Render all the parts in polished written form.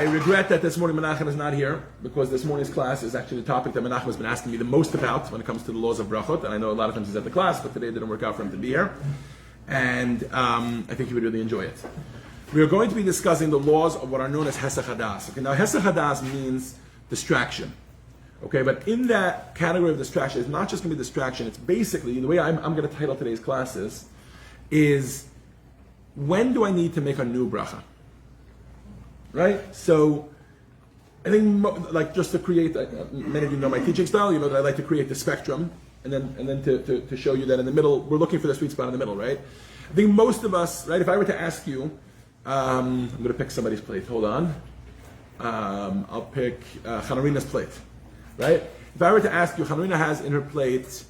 regret that this morning Menachem is not here, because this morning's class is actually the topic that Menachem has been asking me the most about when it comes to the laws of brachot. And I know a lot of times he's at the class, but today it didn't work out for him to be here. And I think he would really enjoy it. We are going to be discussing the laws of what are known as Hesach Hadas. Okay, now Hesach Hadas means distraction. Okay, but in that category of distraction, it's not just going to be distraction. It's basically, the way I'm going to title today's classes is, when do I need to make a new bracha? Right? So, I think, like, just to create, many of you know my teaching style, you know that I like to create the spectrum, and then to show you that in the middle, we're looking for the sweet spot in the middle, right? I think most of us, right, if I were to ask you, I'm going to pick somebody's plate, hold on. I'll pick Chanarina's plate, right? If I were to ask you, Chanarina has in her plate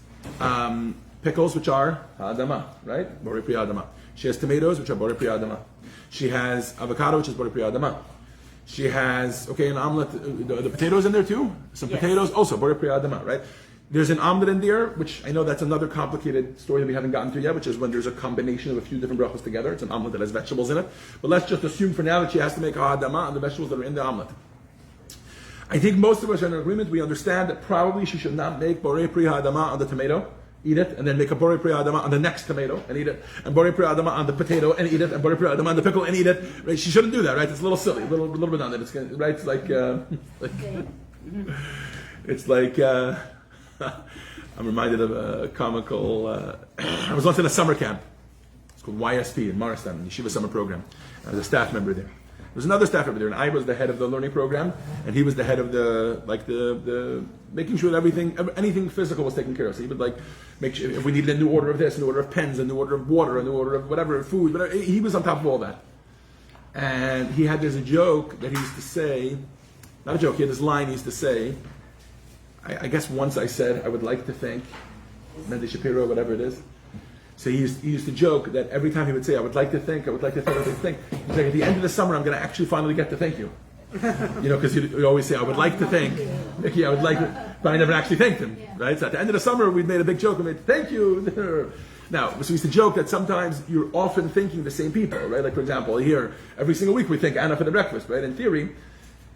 pickles, which are ha'adama, right? Borei pri ha'adama. She has tomatoes, which are borei pri ha'adama. She has avocado, which is borei pri ha'adama. She has, an omelet, the potatoes in there too? Some potatoes, also borei pri ha'adama, right? There's an omelet in there, which I know that's another complicated story that we haven't gotten to yet, which is when there's a combination of a few different brachos together. It's an omelet that has vegetables in it. But let's just assume for now that she has to make ha'adama on the vegetables that are in the omelet. I think most of us are in agreement. We understand that probably she should not make borei pri ha'adama on the tomato, eat it, and then make a borei pri ha'adama on the next tomato and eat it, and borei pri ha'adama on the potato and eat it, and borei pri ha'adama on the pickle and eat it. Right? She shouldn't do that, right? It's a little silly, a little redundant. It's right. It's like it's like. I'm reminded of a comical. I was once in a summer camp. It's called YSP in Morristown, Yeshiva Summer Program. I was a staff member there. There was another staff member there, and I was the head of the learning program, and he was the head of the making sure that anything physical was taken care of. So he would make sure if we needed a new order of this, a new order of pens, a new order of water, a new order of whatever, food, whatever. He was on top of all that. And he had this joke that he used to say, not a joke, he had this line he used to say. I guess once I said, I would like to think, Mendy Shapiro, whatever it is. So he used to joke that every time he would say, I would like to think, I would like to think, I would like to think. He's like, at the end of the summer, I'm going to actually finally get to thank you. Because he'd always say, I would like to think, Mickey, I would like to, but I never actually thanked him. Right? So at the end of the summer, we'd made a big joke and made, thank you. Now, so we used to joke that sometimes you're often thinking the same people, right? Like, for example, here, every single week we thank Anna for the breakfast, right? In theory,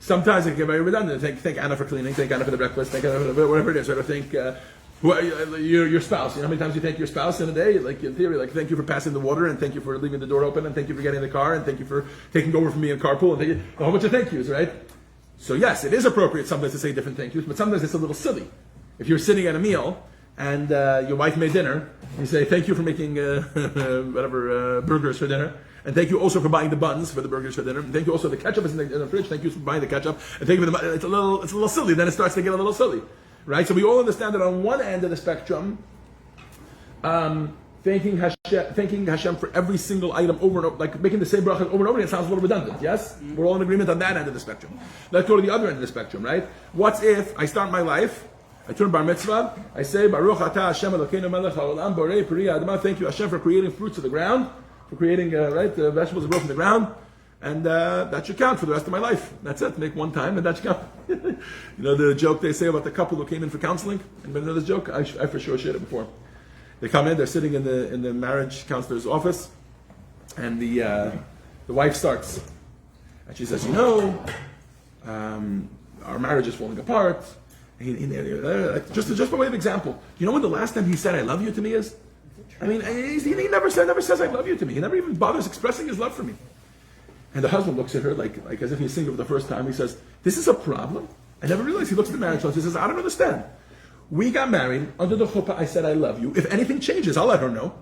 sometimes it can get very redundant. Thank Anna for cleaning, thank Anna for the breakfast, thank Anna for whatever it is, right? Or thank your spouse. You know how many times you thank your spouse in a day? Like, in theory, like, thank you for passing the water, and thank you for leaving the door open, and thank you for getting in the car, and thank you for taking over from me in carpool, and thank you, a whole bunch of thank yous, right? So yes, it is appropriate sometimes to say different thank yous, but sometimes it's a little silly. If you're sitting at a meal, and your wife made dinner, you say, thank you for making burgers for dinner. And thank you also for buying the buns for the burgers for dinner. And thank you also, the ketchup is in the fridge. Thank you for buying the ketchup. And thank you for the, it's a little silly. Then it starts to get a little silly. Right? So we all understand that on one end of the spectrum, thanking Hashem for every single item over and over, like making the same bracha over and over again, it sounds a little redundant, yes? We're all in agreement on that end of the spectrum. Let's go to the other end of the spectrum, right? What if I start my life, I turn bar mitzvah, I say, Baruch atah Hashem Elokeinu melech haolam borei pri ha'adama, thank you Hashem for creating fruits of the ground, for creating the vegetables that grow from the ground, and that should count for the rest of my life. That's it. Make one time, and that should count. You know the joke they say about the couple who came in for counseling? Anybody know this joke? I for sure shared it before. They come in, they're sitting in the marriage counselor's office, and the wife starts, and she says, our marriage is falling apart. Just by way of example, you know when the last time he said "I love you" to me is? I mean, he never says "I love you" to me. He never even bothers expressing his love for me. And the husband looks at her like as if he's seeing her for the first time. He says, "This is a problem." I never realized. He looks at the marriage counselor. He says, "I don't understand. We got married under the chuppah. I said I love you. If anything changes, I'll let her know."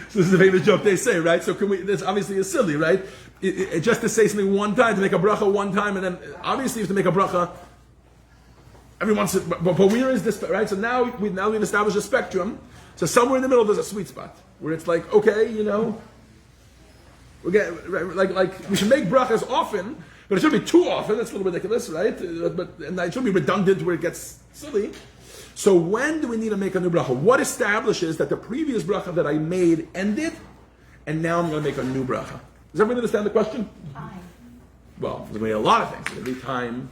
So this is a famous joke they say, right? So this obviously is silly, right? Just to say something one time, to make a bracha one time, and then obviously you have to make a bracha every once. But where is this, right? So now we've established a spectrum. So somewhere in the middle there's a sweet spot where it's like, okay, we get like we should make brachas often, but it shouldn't be too often. That's a little ridiculous, right? And it shouldn't be redundant where it gets silly. So when do we need to make a new bracha? What establishes that the previous bracha that I made ended, and now I'm going to make a new bracha? Does everybody understand the question? Time. Well, there's going to be a lot of things. There's going to be time.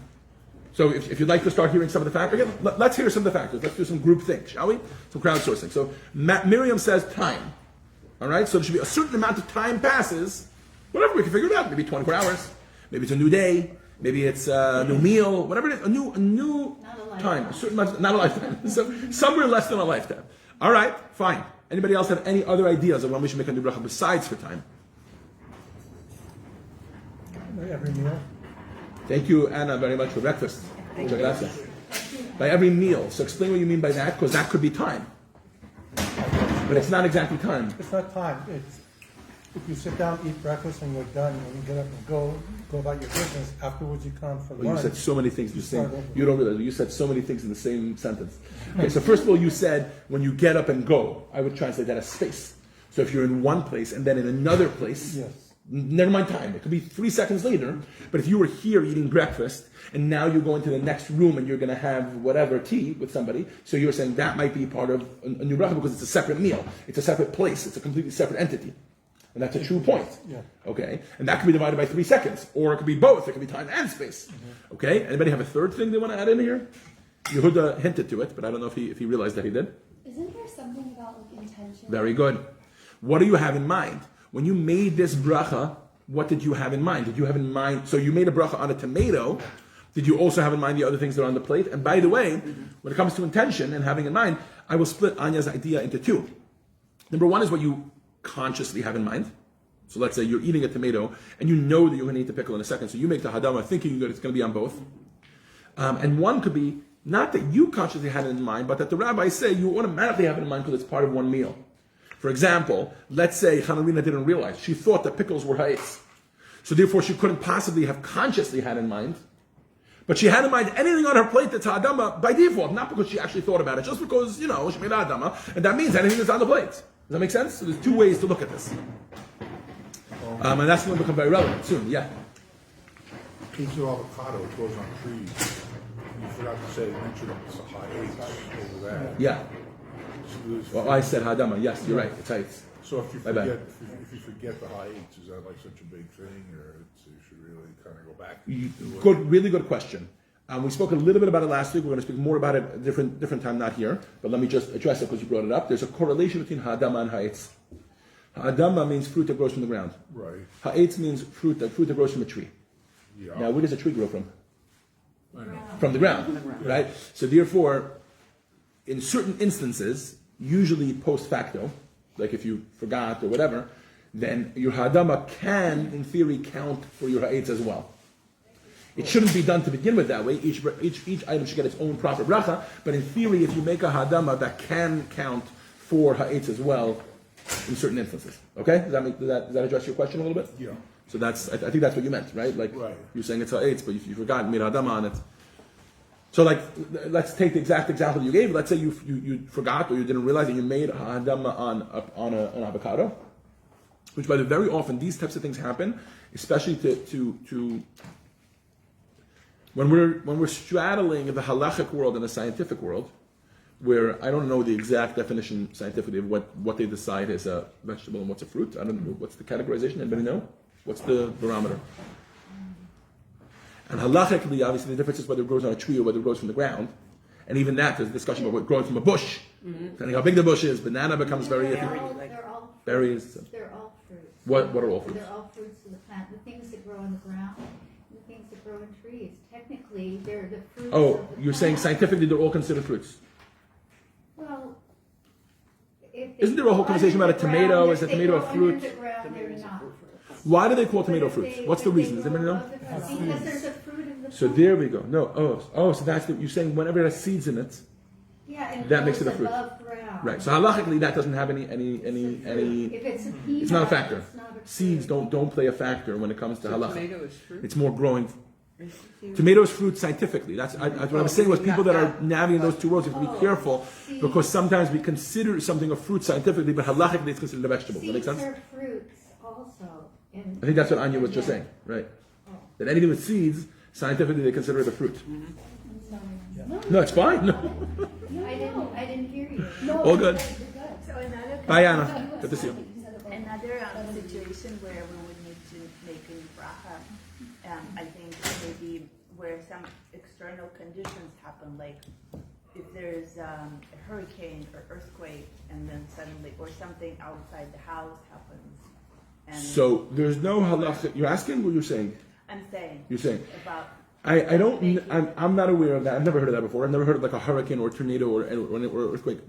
So if you'd like to start hearing some of the factors, again, let's hear some of the factors. Let's do some group think, shall we? Some crowdsourcing. So Miriam says time. All right? So there should be a certain amount of time passes Whatever, we can figure it out. Maybe 24 hours. Maybe it's a new day. Maybe it's a new meal. Whatever it is, a new time. A certain amount, not a lifetime. So somewhere less than a lifetime. All right, fine. Anybody else have any other ideas of when we should make a new bracha besides for time? Every meal. Thank you, Anna, very much for breakfast. Muchas gracias. By every meal. So explain what you mean by that, because that could be time. But it's not exactly time. It's not time. It's if you sit down, eat breakfast, and you're done, and you get up and go about your business. Afterwards, you come for lunch. You said so many things. You don't realize you said so many things in the same sentence. Okay, so first of all, you said when you get up and go. I would translate that as space. So if you're in one place and then in another place, Yes. never mind time. It could be 3 seconds later. But if you were here eating breakfast and now you're going to the next room and you're going to have whatever tea with somebody, so you're saying that might be part of a new bracha because it's a separate meal. It's a separate place. It's a completely separate entity. And that's a true point. Yeah. Okay? And that could be divided by 3 seconds. Or it could be both. It could be time and space. Okay? Anybody have a third thing they want to add in here? Yehuda hinted to it, but I don't know if he realized that he did. Isn't there something about like intention? Very good. What do you have in mind? When you made this bracha, what did you have in mind? Did you have in mind, so you made a bracha on a tomato, did you also have in mind the other things that are on the plate? And by the way, when it comes to intention and having in mind, I will split Anya's idea into 2. Number 1 is what you consciously have in mind. So let's say you're eating a tomato and you know that you're going to eat the pickle in a second, so you make the hadama thinking that it's going to be on both. And one could be not that you consciously had it in mind, but that the rabbis say you automatically have it in mind because it's part of one meal. For example, let's say Chanarina didn't realize. She thought that pickles were ha'etz. So therefore she couldn't possibly have consciously had in mind. But she had in mind anything on her plate that's ha'adama by default, not because she actually thought about it, just because, she made ha'adama, and that means anything that's on the plate. Does that make sense? So there's 2 ways to look at this. And that's going to become very relevant soon, yeah. Piece of avocado, it grows on trees. You forgot to say, mention it's a high H over that. Yeah. Well, I said ha'adama, yes, you're right, it's ha'etz. So if you Bye-bye. forget the high H, is that like such a big thing, or you should really kind of go back? Good, really good question. We spoke a little bit about it last week. We're going to speak more about it at a different time, not here. But let me just address it because you brought it up. There's a correlation between ha'adama and ha'etz. Ha'adama means fruit that grows from the ground. Right. Ha'etz means fruit that grows from a tree. Yeah. Now, where does a tree grow from? I know. From the ground, right? So therefore, in certain instances, usually post facto, like if you forgot or whatever, then your ha'adama can, in theory, count for your ha'etz as well. It shouldn't be done to begin with that way. Each item should get its own proper bracha. But in theory, if you make a ha'adama, that can count for ha'etz as well in certain instances. Okay? Does that address your question a little bit? Yeah. So I think that's what you meant, right? Like Right. you're saying it's ha'etz, but if you forgot and made ha'adama on it. So let's take the exact example you gave. Let's say you forgot or you didn't realize that you made ha'adama on an avocado. Which, by the way, very often these types of things happen, especially to when we're straddling the halachic world and the scientific world, where I don't know the exact definition scientifically of what they decide is a vegetable and what's a fruit. I don't know what's the categorization. Anybody know? What's the barometer? And halachically, obviously, the difference is whether it grows on a tree or whether it grows from the ground. And even that, there's a discussion about what growing from a bush. Depending how big the bush is, banana becomes very iffy. They're all Berries. They're all fruits. What are all fruits? They're all fruits of the plant. The things that grow on the ground, and the things that grow in trees. Technically, they're the fruits. Oh, of the you're saying plant. scientifically they're all considered fruits. Well, if they Isn't there a whole grow conversation under about the a tomato? ground, Is a if they tomato a grow fruit? under the ground, they're not. Why do they call tomato But if fruits? they- What's the if they reason? Does grow anybody know? above the ground, because there's a fruit of the So plant. there we go. No, so that's you're saying whenever it has seeds in it, Yeah, and that makes it a fruit. above ground. right? So halachically that doesn't have any. If it's a peanut, It's not a factor. It's not a fruit. Seeds don't play a factor when it comes to halacha. Tomato is fruit. It's more growing. Tomato is fruit scientifically. That's what I was saying was people that are navigating those two worlds have to be careful because sometimes we consider something a fruit scientifically, but halachically it's considered a vegetable. Does that make Seeds sense? are fruits also. I think that's what Anya was just saying, right? That anything with seeds, scientifically they consider it a fruit. No, it's fine. No. I didn't hear you. All good. So another Bye, Anna. Good to see you. another situation where we would need to make a bracha, I think maybe where some external conditions happen, like if there's a hurricane or earthquake, and then suddenly, or something outside the house happens, And So there's no halacha. You're asking what you're saying? I'm saying You're saying. about I don't. I'm not aware of that. I've never heard of that before. I've never heard of like a hurricane or a tornado or earthquake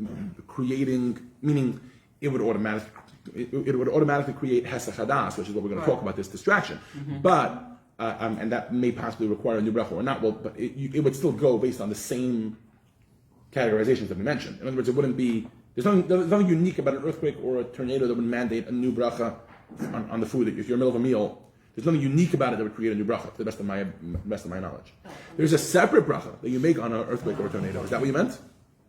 creating, meaning it would automatically create hesach hadas, which is what we're going to talk about, this distraction. But and that may possibly require a new bracha or not. Well, but it would still go based on the same categorizations that we mentioned. In other words, it wouldn't be. There's nothing unique about an earthquake or a tornado that would mandate a new bracha on the food. If you're in the middle of a meal. There's nothing unique about it that would create a new bracha, to the best of my knowledge. There's a separate bracha that you make on an earthquake or a tornado. Is that what you meant?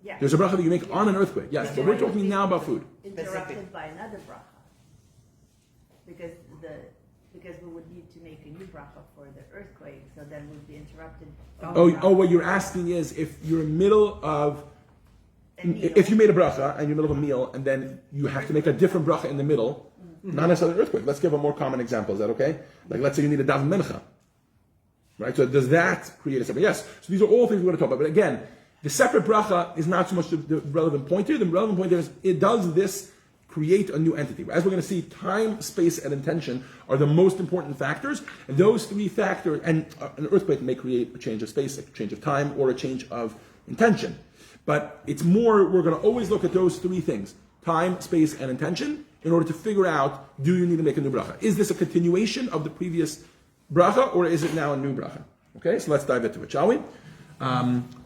yeah, There's a bracha that you make on an earthquake. Yes, but we're talking now about food. interrupted by another bracha. Because we would need to make a new bracha for the earthquake, so then we'd be interrupted. What you're asking is if you're in the middle of, A meal. if you made a bracha and you're in the middle of a meal and then you have to make a different bracha in the middle, not necessarily an earthquake. Let's give a more common example. Is that okay? Like let's say you need a daven mincha. Right? So does that create a separate? Yes. So these are all things we're going to talk about. But again, the separate bracha is not so much the relevant point here. The relevant point here is does this create a new entity? As we're going to see, time, space, and intention are the most important factors. And those three factors, and an earthquake may create a change of space, a change of time, or a change of intention. But it's more, we're going to always look at those three things, time, space, and intention, in order to figure out, do you need to make a new bracha? Is this a continuation of the previous bracha, or is it now a new bracha? Okay, so let's dive into it, shall we?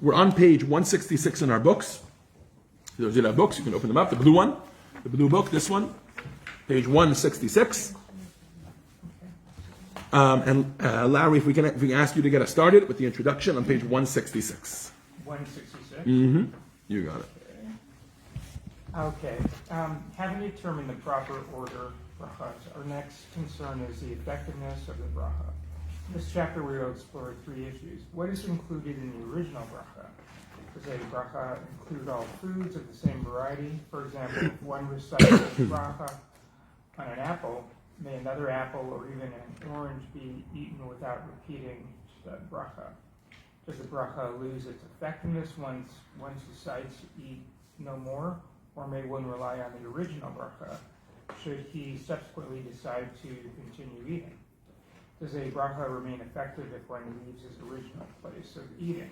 We're on page 166 in our books. Those are our books, you can open them up. The blue one, the blue book, this one, page 166. Larry, if we can ask you to get us started with the introduction on page 166. 166? You got it. Okay. Having determined the proper order brachas, our next concern is the effectiveness of the bracha. This chapter we will explore three issues. What is included in the original bracha? Does a bracha include all foods of the same variety? For example, if one recites a bracha on an apple, may another apple or even an orange be eaten without repeating the bracha? Does the bracha lose its effectiveness once one decides to eat no more? Or may one rely on the original bracha should he subsequently decide to continue eating? Does a bracha remain effective if one leaves his original place of eating?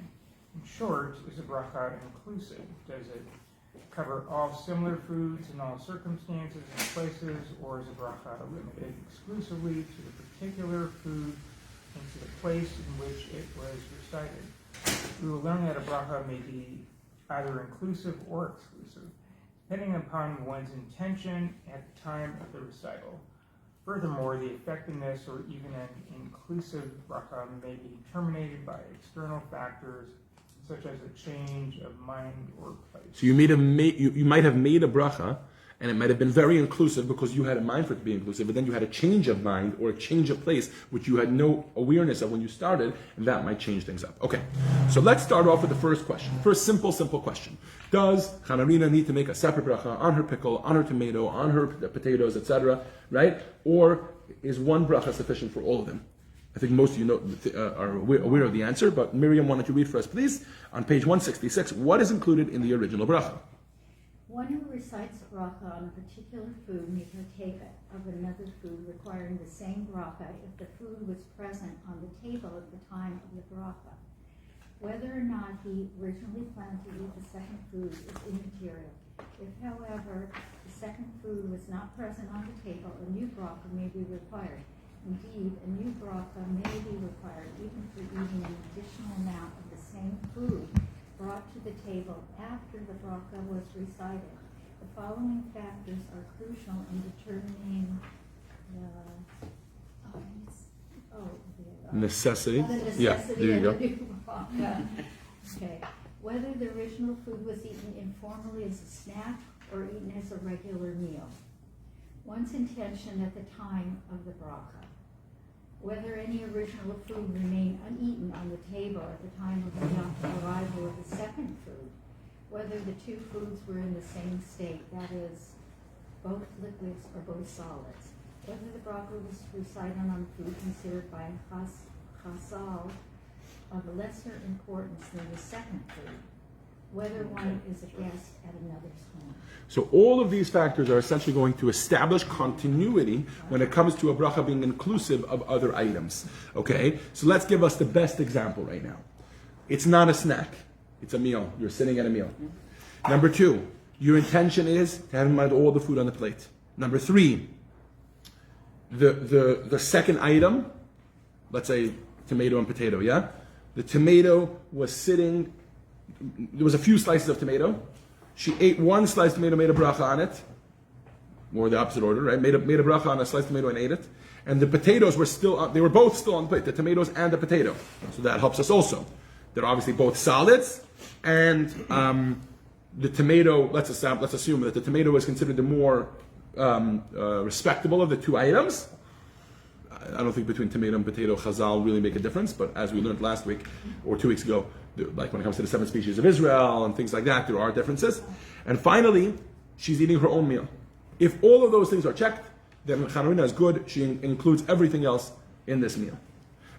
In short, is a bracha inclusive? Does it cover all similar foods in all circumstances and places, or is a bracha limited exclusively to the particular food and to the place in which it was recited? We will learn that a bracha may be either inclusive or exclusive, depending upon one's intention at the time of the recital. Furthermore, the effectiveness or even an inclusive bracha may be terminated by external factors such as a change of mind or place. So you might have made a bracha, and it might have been very inclusive because you had in mind for it to be inclusive, but then you had a change of mind or a change of place, which you had no awareness of when you started, and that might change things up. Okay, so let's start off with the first question. First simple question. Does Chanarina need to make a separate bracha on her pickle, on her tomato, on her potatoes, etc., right? Or is one bracha sufficient for all of them? I think most of you are aware of the answer, but Miriam, why don't you read for us, please? On page 166, what is included in the original bracha? One who recites a bracha on a particular food may partake of another food requiring the same bracha if the food was present on the table at the time of the bracha. Whether or not he originally planned to eat the second food is immaterial. If, however, the second food was not present on the table, a new bracha may be required. Indeed, a new bracha may be required even for eating an additional amount of the same food brought to the table after the bracha was recited. The following factors are crucial in determining the Necessity. the necessity Yeah, there you of go. the new bracha. Okay. Whether the original food was eaten informally as a snack or eaten as a regular meal. One's intention at the time of the bracha. Whether any original food remained uneaten on the table at the time of the arrival of the second food. Whether the two foods were in the same state, that is, both liquids or both solids. Whether the bracha was recited on food considered by chasal of lesser importance than the second food. whether one is a guest at another's home. So all of these factors are essentially going to establish continuity when it comes to a bracha being inclusive of other items. Okay? So let's give us the best example right now. It's not a snack. It's a meal. You're sitting at a meal. Number 2, your intention is to have in mind all the food on the plate. Number 3, the second item, let's say tomato and potato, yeah? The tomato was sitting, there was a few slices of tomato. She ate one slice of tomato, made a bracha on it, or the opposite order, right? Made a bracha on a slice of tomato and ate it. And the potatoes were still, they were both still on the plate, the tomatoes and the potato. So that helps us also. They're obviously both solids, and the tomato, let's assume that the tomato is considered the more respectable of the two items. I don't think between tomato and potato, Chazal really make a difference, but as we learned last week, or 2 weeks ago, like when it comes to the 7 species of Israel and things like that, there are differences. And finally, she's eating her own meal. If all of those things are checked, then Hanehenin is good. She includes everything else in this meal.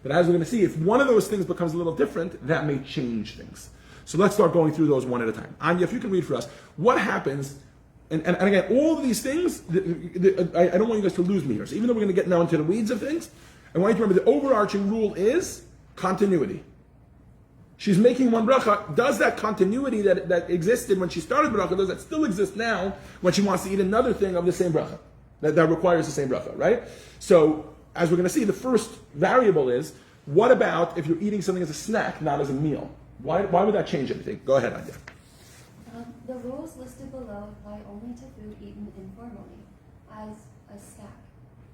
But as we're going to see, if one of those things becomes a little different, that may change things. So let's start going through those one at a time. Anya, if you can read for us, what happens, and again, all of these things, I don't want you guys to lose me here. So even though we're going to get now into the weeds of things, I want you to remember the overarching rule is continuity. She's making one bracha. Does that continuity that existed when she started bracha, does that still exist now when she wants to eat another thing of the same bracha? That requires the same bracha, right? So, as we're going to see, the first variable is, what about if you're eating something as a snack, not as a meal? Why would that change anything? Go ahead, Anya. The rules listed below apply only to food eaten informally, as a snack.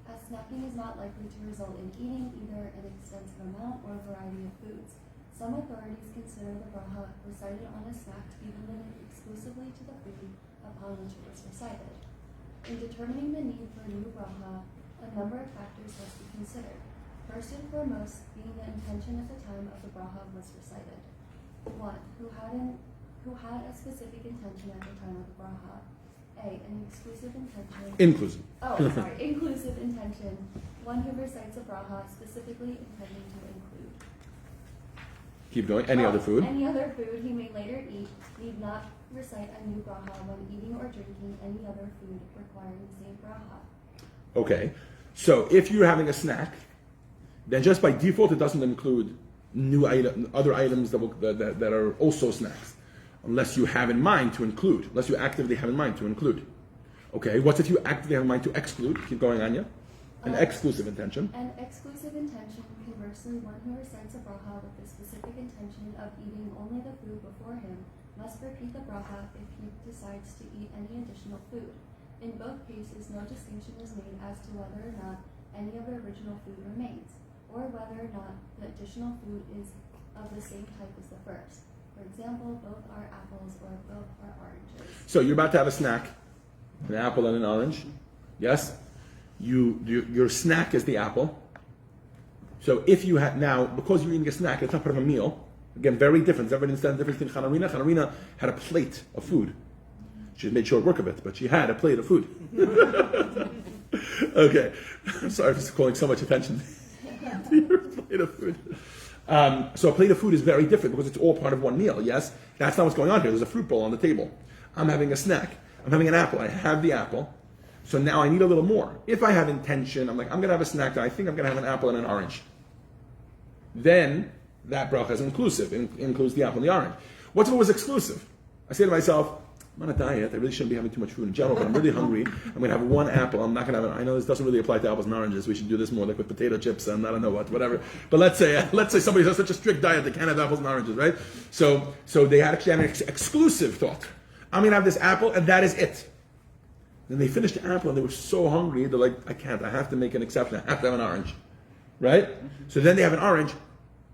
As snacking is not likely to result in eating either an extensive amount or a variety of foods. Some authorities consider the bracha recited on a snack to be limited exclusively to the food upon which it was recited. In determining the need for a new bracha, a number of factors must be considered. First and foremost being the intention at the time of the bracha was recited. 1. Who had a specific intention at the time of the bracha. A. An exclusive intention. Inclusive. Inclusive intention. One who recites a bracha specifically intending to include. Keep going. Any other food? Any other food he may later eat need not recite a new bracha when eating or drinking any other food requiring the same bracha. Okay. So if you're having a snack, then just by default it doesn't include other items that are also snacks, unless you have in mind to include, unless you actively have in mind to include. Okay. What if you actively have in mind to exclude? Keep going, Anya. An exclusive intention. An exclusive intention, conversely, one who recites a bracha with the specific intention of eating only the food before him must repeat the bracha if he decides to eat any additional food. In both cases, no distinction is made as to whether or not any of the original food remains, or whether or not the additional food is of the same type as the first. For example, both are apples or both are oranges. So you're about to have a snack, an apple and an orange. Yes? Your snack is the apple. So if you had now, because you're eating a snack, it's not part of a meal. Again, very different. Everybody understands the difference between Hanehenin. Hanehenin had a plate of food. She made short work of it, but she had a plate of food. Okay. I'm sorry for calling so much attention to your plate of food. So a plate of food is very different because it's all part of one meal, yes? That's not what's going on here. There's a fruit bowl on the table. I'm having a snack. I'm having an apple. I have the apple. So now I need a little more. If I have intention, I'm going to have a snack. I think I'm going to have an apple and an orange. Then that bracha is inclusive. It includes the apple and the orange. What if it was exclusive? I say to myself, I'm on a diet. I really shouldn't be having too much food in general, but I'm really hungry. I'm going to have one apple. I'm not going to have I know this doesn't really apply to apples and oranges. We should do this more like with potato chips and I don't know whatever. But let's say somebody has such a strict diet they can't have apples and oranges, right? So they actually had an exclusive thought. I'm going to have this apple and that is it. Then they finished the apple and they were so hungry, they're like, I can't, I have to make an exception, I have to have an orange. Right? So then they have an orange,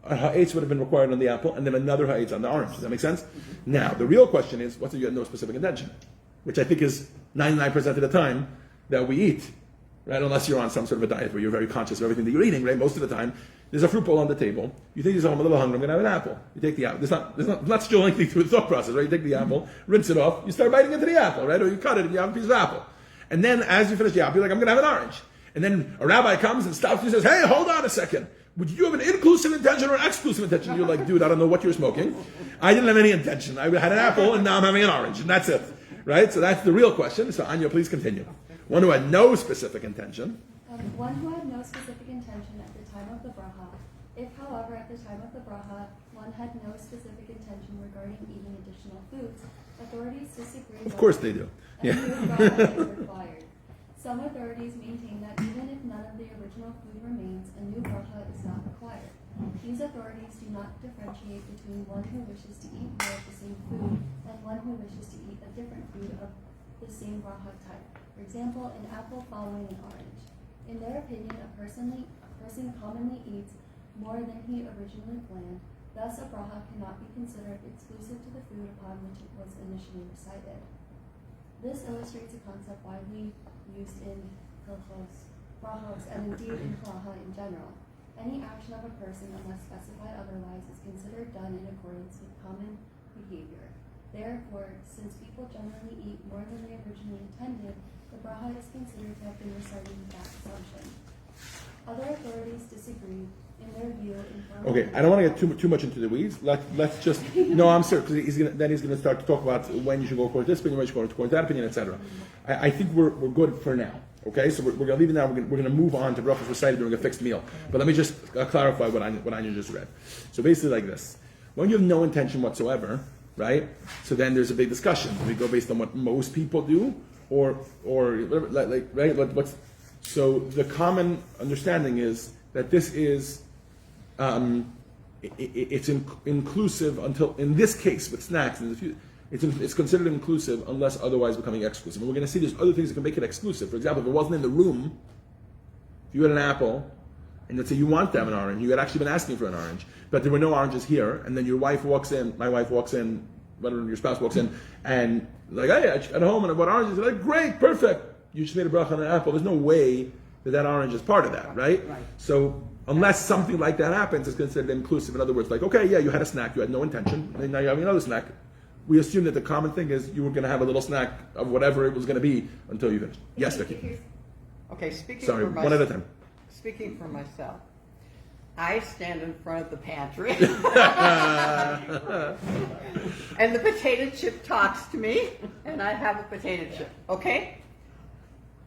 a ha'etz would have been required on the apple, and then another ha'etz on the orange. Does that make sense? Now, the real question is, what if you had no specific intention? Which I think is 99% of the time that we eat, right? Unless you're on some sort of a diet where you're very conscious of everything that you're eating, right? Most of the time, there's a fruit bowl on the table. You think to yourself, I'm a little hungry, I'm going to have an apple. You take the apple. There's not still anything through the thought process, right? You take the apple, rinse it off, you start biting into the apple, right? Or you cut it and you have a piece of apple. And then as you finish the apple, you're like, I'm going to have an orange. And then a rabbi comes and stops you and says, hey, hold on a second. Would you have an inclusive intention or an exclusive intention? You're like, dude, I don't know what you're smoking. I didn't have any intention. I had an apple and now I'm having an orange, and that's it. Right? So that's the real question. So Anya, please continue. One who had no specific intention. One who had no specific intention at the time of the bracha. If, however, at the time of the bracha, one had no specific intention regarding eating additional foods, authorities disagree. Of course they do. A Yeah. new bracha is required. Some authorities maintain that even if none of the original food remains, a new bracha is not required. These authorities do not differentiate between one who wishes to eat more of the same food and one who wishes to eat a different food of the same bracha type. For example, an apple following an orange. In their opinion, a person commonly eats more than he originally planned. Thus, a bracha cannot be considered exclusive to the food upon which it was initially recited. This illustrates a concept widely used in brachos, and indeed in halacha in general. Any action of a person, unless specified otherwise, is considered done in accordance with common behavior. Therefore, since people generally eat more than they originally intended, the bracha is considered to have been recited with that assumption. Other authorities disagree. In their view, Okay, I don't want to get too much into the weeds. Let's just no. I'm serious because he's going to start to talk about when you should go according to this opinion, when you should go according to that opinion, etc. I think we're good for now. Okay, so we're going to leave it now. We're going to move on to brachas recited during a fixed meal. But let me just clarify what Anya just read. So basically, like this: when you have no intention whatsoever, right? So then there's a big discussion. Do we go based on what most people do, or whatever, like right? What's so the common understanding is that this is. It's inclusive until, in this case, with snacks, it's considered inclusive unless otherwise becoming exclusive. And we're going to see there's other things that can make it exclusive. For example, if it wasn't in the room, if you had an apple, and let's say you want to have an orange, you had actually been asking for an orange, but there were no oranges here, and then your wife walks in, my wife walks in, whatever, your spouse walks in, and like, hey, at home, and I bought oranges. They're like, great, perfect. You just made a bracha on an apple. There's no way that orange is part of that, right? So, unless something like that happens, it's considered inclusive. In other words, like, okay, yeah, you had a snack, you had no intention, and now you're having another snack. We assume that the common thing is you were going to have a little snack of whatever it was going to be until you finished. Yes, Vicky. Okay, speaking Sorry, for one at a time. Speaking for myself, I stand in front of the pantry, and the potato chip talks to me, and I have a potato chip. Okay.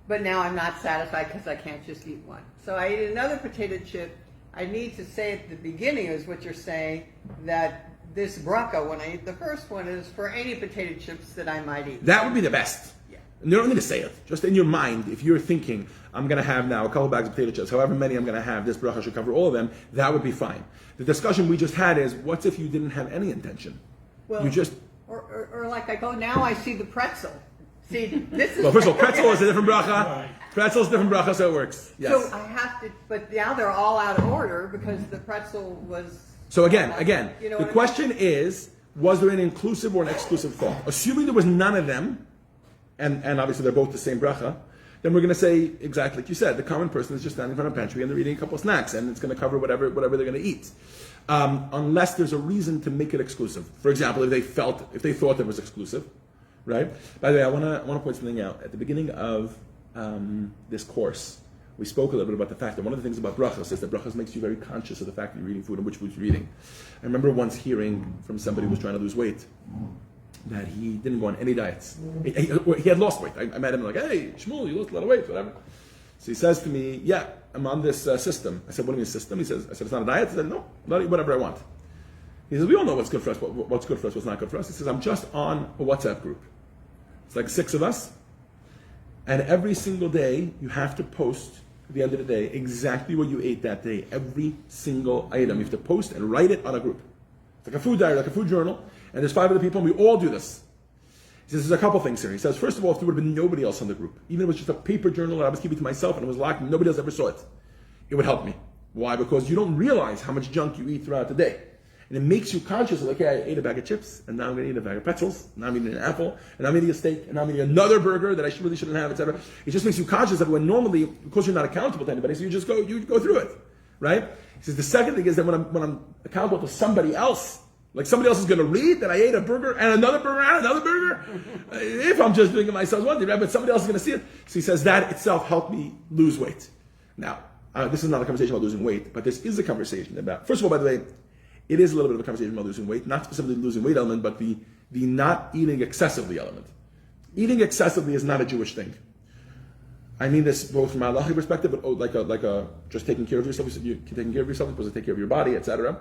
But now I'm not satisfied because I can't just eat one. So I eat another potato chip. I need to say at the beginning is what you're saying, that this bracha, when I eat the first one, is for any potato chips that I might eat. That would be the best. Yeah. And you don't need to say it. Just in your mind, if you're thinking, I'm going to have now a couple bags of potato chips, however many I'm going to have, this bracha should cover all of them, that would be fine. The discussion we just had is, what if you didn't have any intention? Well, You just... or like I go, now I see the pretzel. See, this is... Well, first of all, pretzel is a different bracha. Pretzel is a different bracha, so it works. Yes. So I have to, but now they're all out of order because the pretzel was... So again, You know the what I question is, was there an inclusive or an exclusive thought? Assuming there was none of them, and obviously they're both the same bracha, then we're going to say, exactly like you said, the common person is just standing in front of a pantry and they're eating a couple of snacks, and it's going to cover whatever they're going to eat. Unless there's a reason to make it exclusive. For example, if they thought it was exclusive, right? By the way, I want to point something out. At the beginning of this course, we spoke a little bit about the fact that one of the things about brachas is that brachas makes you very conscious of the fact that you're eating food and which food you're eating. I remember once hearing from somebody who was trying to lose weight that he didn't go on any diets. He had lost weight. I met him like, hey, Shmuel, you lost a lot of weight, whatever. So he says to me, yeah, I'm on this system. I said, what do you mean system? I said, it's not a diet? I said, no, I'll eat whatever I want. He says, we all know what's good for us, what's good for us, what's not good for us. He says, I'm just on a WhatsApp group. It's like 6 of us. And every single day, you have to post, at the end of the day, exactly what you ate that day. Every single item. You have to post and write it on a group. It's like a food diary, like a food journal. And there's 5 other people, and we all do this. He says, there's a couple things here. He says, first of all, if there would have been nobody else on the group, even if it was just a paper journal that I was keeping to myself and it was locked and nobody else ever saw it, it would help me. Why? Because you don't realize how much junk you eat throughout the day. And it makes you conscious of, like, okay, I ate a bag of chips, and now I'm going to eat a bag of pretzels, and now I'm eating an apple, and now I'm eating a steak, and now I'm eating another burger that I really shouldn't have, etc. It just makes you conscious of when normally, because you're not accountable to anybody, so you go through it, right? He says the second thing is that when I'm accountable to somebody else, like somebody else is going to read that I ate a burger and another burger and another burger, if I'm just doing it myself one day, right? But somebody else is going to see it. So he says that itself helped me lose weight. Now, This is not a conversation about losing weight, but this is a conversation about, first of all, by the way, it is a little bit of a conversation about losing weight, not specifically the losing weight element, but the not eating excessively element. Eating excessively is not a Jewish thing. I mean this both from a halachic perspective, but like a just taking care of yourself. You taking care of yourself, you're supposed to take care of your body, etc.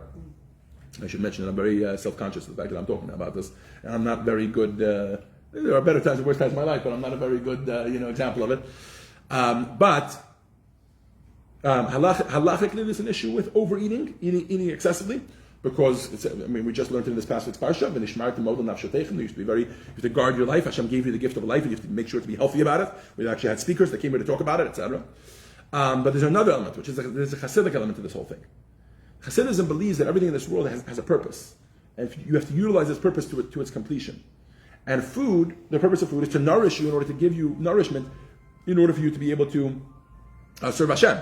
I should mention that I'm very self-conscious of the fact that I'm talking about this, and I'm not very good. There are better times and worse times in my life, but I'm not a very good example of it. But halachically, there's an issue with overeating, eating excessively. Because we just learned in this past week's parsha, "V'nishmartem model nafshotechem." You have to guard your life. Hashem gave you the gift of life, and you have to make sure to be healthy about it. We actually had speakers that came here to talk about it, etc. But there's another element, which is there's a Hasidic element to this whole thing. Hasidism believes that everything in this world has a purpose, and you have to utilize this purpose to its completion. And food, the purpose of food is to nourish you in order to give you nourishment, in order for you to be able to serve Hashem.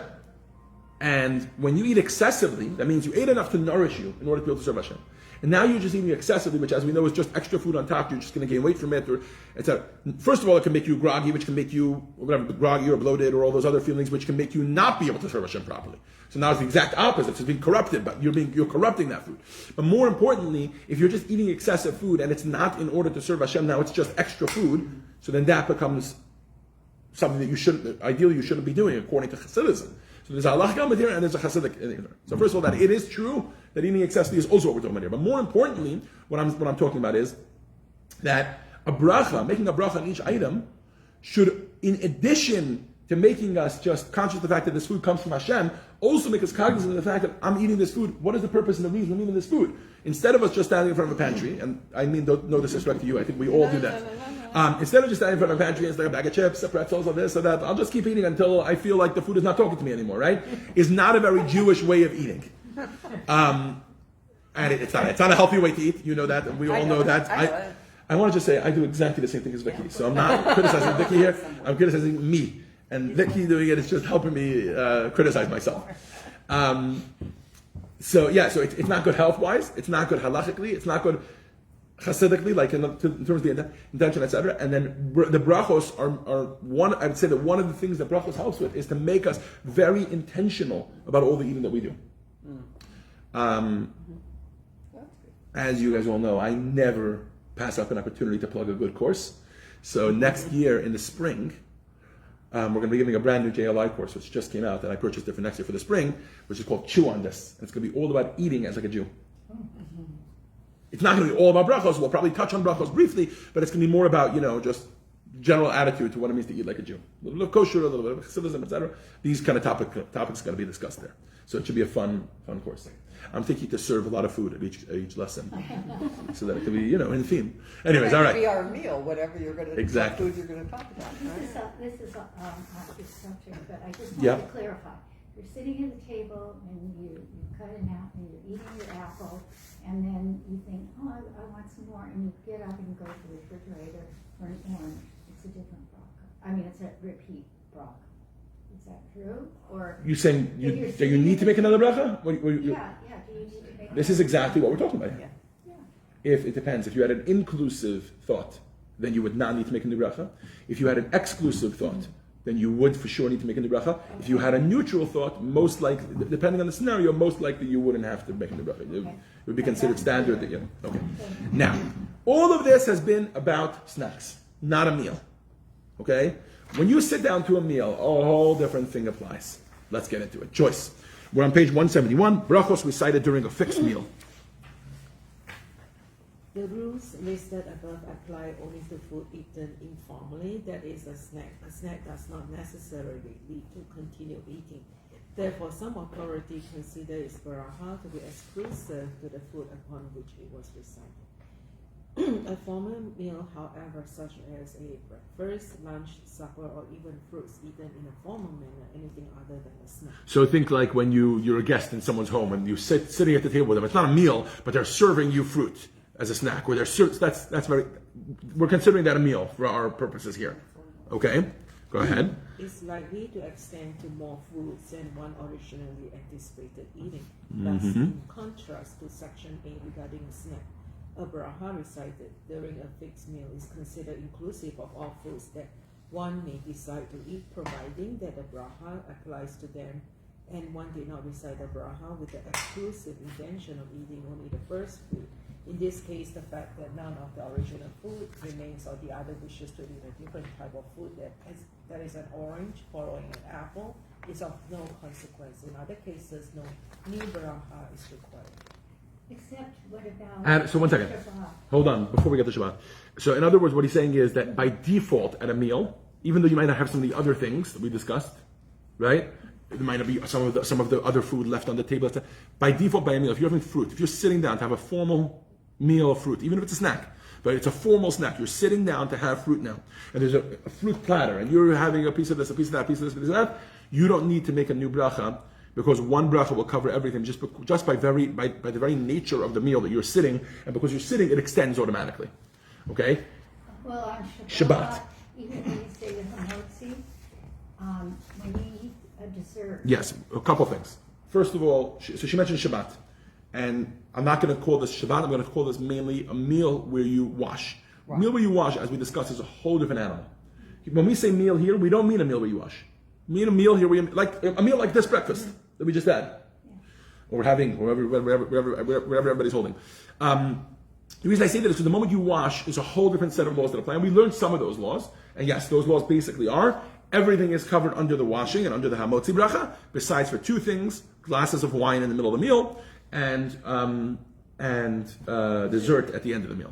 And when you eat excessively, that means you ate enough to nourish you in order to be able to serve Hashem. And now you're just eating excessively, which as we know is just extra food on top. You're just going to gain weight from it, or etc. First of all, it can make you groggy, which can make you groggy or bloated, or all those other feelings, which can make you not be able to serve Hashem properly. So now it's the exact opposite. It's being corrupted, but you're corrupting that food. But more importantly, if you're just eating excessive food and it's not in order to serve Hashem, now it's just extra food. So then that becomes something that you shouldn't be doing according to Hasidism. So there's a halachic element here and there's a Hasidic in here. So first of all, that it is true that eating excessively is also what we're talking about here. But more importantly, what I'm talking about is that making a bracha on each item, should, in addition to making us just conscious of the fact that this food comes from Hashem, also make us cognizant of the fact that I'm eating this food. What is the purpose and the reason I'm eating this food? Instead of us just standing in front of a pantry, and I mean no disrespect to you, I think we all do that. Instead of just standing in front of a pantry and it's like a bag of chips, a pretzels, or this or that, I'll just keep eating until I feel like the food is not talking to me anymore, right? Is not a very Jewish way of eating. And it's not a healthy way to eat, you know that, and we all know that. I want to just say, I do exactly the same thing as Vicky, so I'm not criticizing Vicky here, I'm criticizing me. And Vicky doing it is just helping me criticize myself. So it's not good health-wise, it's not good halachically, it's not good Hasidically, like in terms of the intention, etc. And then the brachos are one. I would say that one of the things that brachos helps with is to make us very intentional about all the eating that we do. As you guys all know, I never pass up an opportunity to plug a good course. So next year in the spring, we're going to be giving a brand new JLI course, which just came out, and I purchased it for next year for the spring, which is called Chew on This. And it's going to be all about eating as like a Jew. It's not going to be all about brachos. We'll probably touch on brachos briefly, but it's going to be more about, just general attitude to what it means to eat like a Jew. A little bit of kosher, a little bit of Hasidism, etc. These kind of topics are going to be discussed there. So it should be a fun course. I'm thinking to serve a lot of food at each lesson, so that it can be, in theme. Anyways, all right. It could be our meal, whatever you're going to Exactly. food you're going to talk about. Right? This is off this subject, but I just want to clarify. You're sitting at the table and you cut an apple, and you're eating your apple, and then you think, I want some more, and you get up and you go to the refrigerator for an orange. It's a different bracha. It's a repeat bracha. Is that true? Or You saying do you need to make another bracha? yeah. Do you need to make? This is exactly what we're talking about here. Yeah. If it depends, if you had an inclusive thought, then you would not need to make a new bracha. If you had an exclusive thought, then you would for sure need to make a new bracha. If you had a neutral thought, most likely, depending on the scenario, most likely you wouldn't have to make a new bracha. It would be considered standard. Okay. Now, all of this has been about snacks, not a meal. Okay? When you sit down to a meal, a whole different thing applies. Let's get into it. Choice. We're on page 171. Brachos recited during a fixed meal. The rules listed above apply only to food eaten informally, that is a snack. A snack does not necessarily lead to continue eating. Therefore, some authority consider its bracha to be exclusive to the food upon which it was recited. A formal meal, however, such as a breakfast, lunch, supper, or even fruits eaten in a formal manner, anything other than a snack. So think like when you're a guest in someone's home and you sitting at the table with them. It's not a meal, but they're serving you fruit as a snack. Where we're considering that a meal for our purposes here. Okay, go ahead. It's likely to extend to more foods than one originally anticipated eating. Thus, in contrast to section A regarding a snack, a bracha recited during a fixed meal is considered inclusive of all foods that one may decide to eat, providing that the bracha applies to them and one did not recite the bracha with the exclusive intention of eating only the first food. In this case, the fact that none of the original food remains or the other wishes to eat a different type of food that is an orange following an apple is of no consequence. In other cases, no new bracha is required. Except what about? And so 1 second. Shabbat? Hold on, before we get to Shabbat. So in other words, what he's saying is that by default at a meal, even though you might not have some of the other things that we discussed, right? There might not be some of the other food left on the table. By default, by a meal, if you're having fruit, if you're sitting down to have a formal meal of fruit, even if it's a snack, but it's a formal snack, you're sitting down to have fruit now, and there's a fruit platter, and you're having a piece of this, a piece of that, a piece of this, a piece of that, you don't need to make a new bracha, because one bracha will cover everything just by the very nature of the meal that you're sitting, and because you're sitting, it extends automatically. Okay? Well, on Shabbat. even when you say the hamotzi, when you eat a dessert. Yes, a couple things. First of all, so she mentioned Shabbat. And I'm not going to call this Shabbat, I'm going to call this mainly a meal where you wash. Right. Meal where you wash, as we discussed, is a whole different animal. When we say meal here, we don't mean a meal where you wash. We mean a meal here where you, like a meal like this breakfast that we just had. Yeah. Or we're having, wherever everybody's holding. The reason I say that is because the moment you wash, there's a whole different set of laws that apply. And we learned some of those laws. And yes, those laws basically are, everything is covered under the washing and under the hamotzi bracha, besides for two things, glasses of wine in the middle of the meal, and dessert at the end of the meal,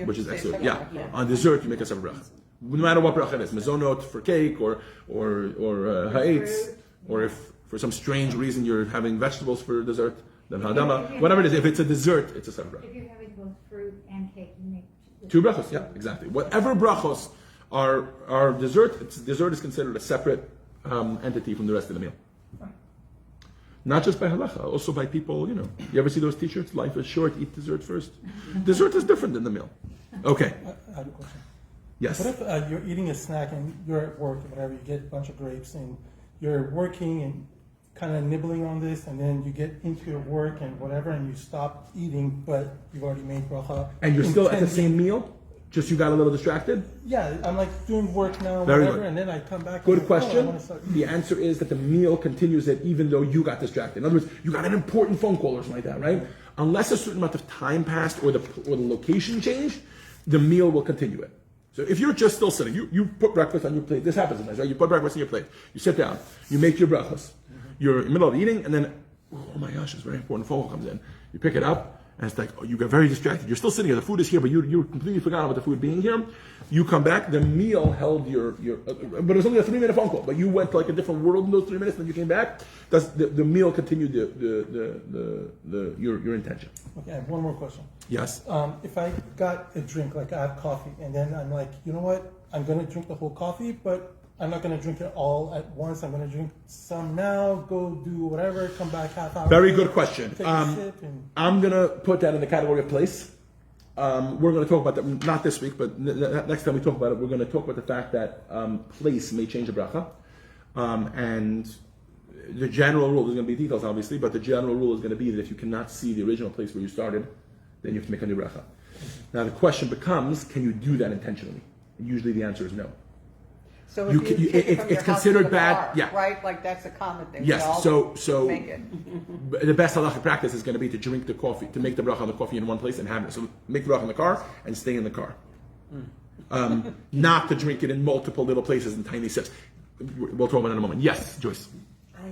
which is excellent. Yeah. On dessert you make a separate bracha, no matter what bracha it is, mezonot for cake or ha'etz, or if for some strange reason you're having vegetables for dessert, then hadama, whatever it is. If it's a dessert, it's a separate bracha. If you're having both fruit and cake, you make two brachos. Yeah, exactly. Whatever brachos are dessert, dessert is considered a separate entity from the rest of the meal. Not just by halacha, also by people, you ever see those t-shirts? Life is short, eat dessert first. Dessert is different than the meal. Okay. I have a question. Yes. What if you're eating a snack and you're at work or whatever, you get a bunch of grapes and you're working and kind of nibbling on this, and then you get into your work and whatever, and you stop eating, but you've already made bracha. And you're still at the same meal? Just you got a little distracted? Yeah, I'm like doing work now, Very whatever, good. and then I come back. Good and question. The answer is that the meal continues it even though you got distracted. In other words, you got an important phone call or something like that, right? Unless a certain amount of time passed or the location changed, the meal will continue it. So if you're just still sitting, you put breakfast on your plate. This happens sometimes, right? You put breakfast on your plate. You sit down. You make your brachos. You're in the middle of eating, and then, oh my gosh, this very important phone call comes in. You pick it up. And it's like, oh, you got very distracted. You're still sitting here. The food is here, but you completely forgot about the food being here. You come back. The meal held your but it was only a 3-minute phone call. But you went to like a different world in those 3 minutes. Then you came back. The meal continued your intention. Okay, I have one more question. Yes. If I got a drink, like I have coffee, and then I'm like, you know what? I'm going to drink the whole coffee, but I'm not going to drink it all at once. I'm going to drink some now, go do whatever, come back half hour. Very good question. Take a sip and... I'm going to put that in the category of place. We're going to talk about that, not this week, but next time we talk about it, we're going to talk about the fact that place may change the bracha. And the general rule, there's going to be details obviously, but the general rule is going to be that if you cannot see the original place where you started, then you have to make a new bracha. Now the question becomes, can you do that intentionally? And usually the answer is no. So if you take it from your it's house considered to the bad. car, Yeah. right? Like that's a common thing. Yes. We all So make it. the best halachic practice is going to be to drink the coffee, to make the bracha on the coffee in one place and have it. So make the bracha in the car and stay in the car. Not to drink it in multiple little places in tiny sips. We'll talk about it in a moment. Yes, Joyce. I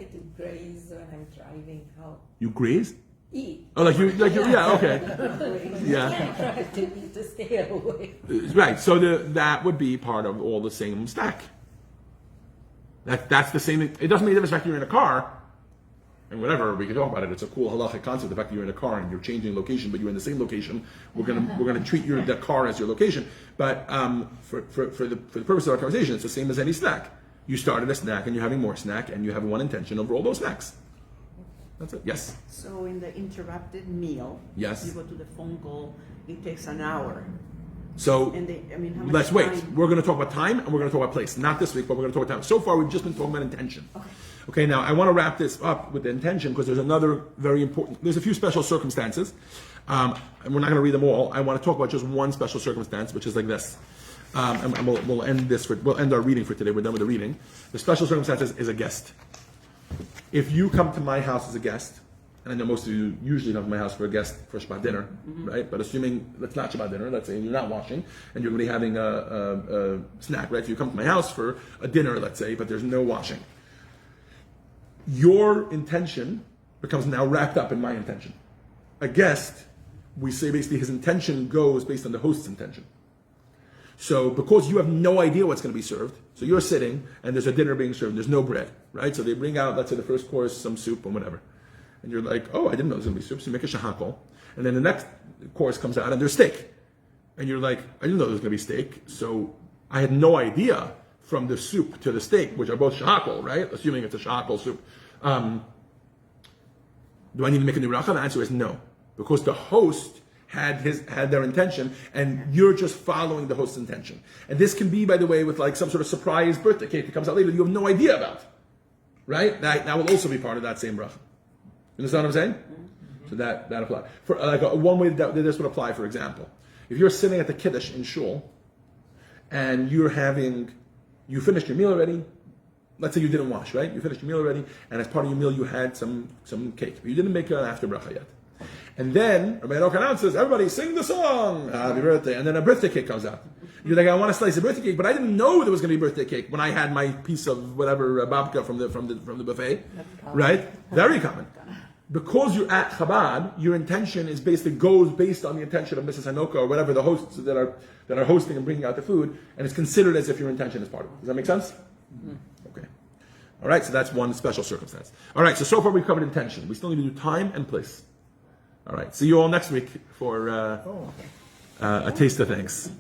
do graze when I'm driving. How You graze? eat? Oh, yeah, okay. Yeah. Try to eat to stay away. Right. So that would be part of all the same stack. That's the same. It doesn't make a difference the fact you're in a car, and whatever we can talk about it. It's a cool halachic concept. The fact that you're in a car and you're changing location, but you're in the same location. We're gonna treat the car as your location. But for the purpose of our conversation, it's the same as any snack. You started a snack and you're having more snack, and you have one intention over all those snacks. That's it. Yes. So in the interrupted meal, Yes. you go to the phone call, it takes an hour. So And how much let's wait. time? We're going to talk about time and we're going to talk about place. Not this week, but we're going to talk about time. So far, we've just been talking about intention. Okay, now I want to wrap this up with the intention because there's another very important, there's a few special circumstances. And we're not going to read them all. I want to talk about just one special circumstance, which is like this. And we'll end our reading for today. We're done with the reading. The special circumstance is a guest. if you come to my house as a guest, and I know most of you usually come to my house for a guest for Shabbat dinner, right? But assuming that's not Shabbat dinner, let's say you're not washing, and you're going to be having a snack, right? If you come to my house for a dinner, let's say, but there's no washing, your intention becomes now wrapped up in my intention. A guest, we say basically his intention goes based on the host's intention. So because you have no idea what's going to be served, so you're sitting and there's a dinner being served, there's no bread, right? So they bring out, let's say the first course, some soup or whatever. And you're like, oh, I didn't know there was going to be soup. So you make a shahakol. And then the next course comes out and there's steak. And you're like, I didn't know there was going to be steak. So I had no idea from the soup to the steak, which are both shahakol, right? Assuming it's a shahakol soup. Do I need to make a new bracha? The answer is no. Because the host had their intention, and you're just following the host's intention. And this can be, by the way, with like some sort of surprise birthday cake that comes out later that you have no idea about. Right? That will also be part of that same bracha. You understand what I'm saying? So that applies. For one way that this would apply, for example, if you're sitting at the kiddush in shul, and you finished your meal already. Let's say you didn't wash, right? You finished your meal already, and as part of your meal you had some cake, but you didn't make an after bracha yet. And then Rabbi Enoch announces, everybody sing the song, happy birthday, and then a birthday cake comes out. You're like, I want to slice a birthday cake, but I didn't know there was going to be birthday cake when I had my piece of whatever babka from the buffet, right? Very common. Because you're at Chabad, your intention is goes based on the intention of Mrs. Hanoka or whatever the hosts that are hosting and bringing out the food, and it's considered as if your intention is part of it. Does that make sense? Okay. All right, so that's one special circumstance. All right, so far we've covered intention. We still need to do time and place. All right, see you all next week for a taste of thanks.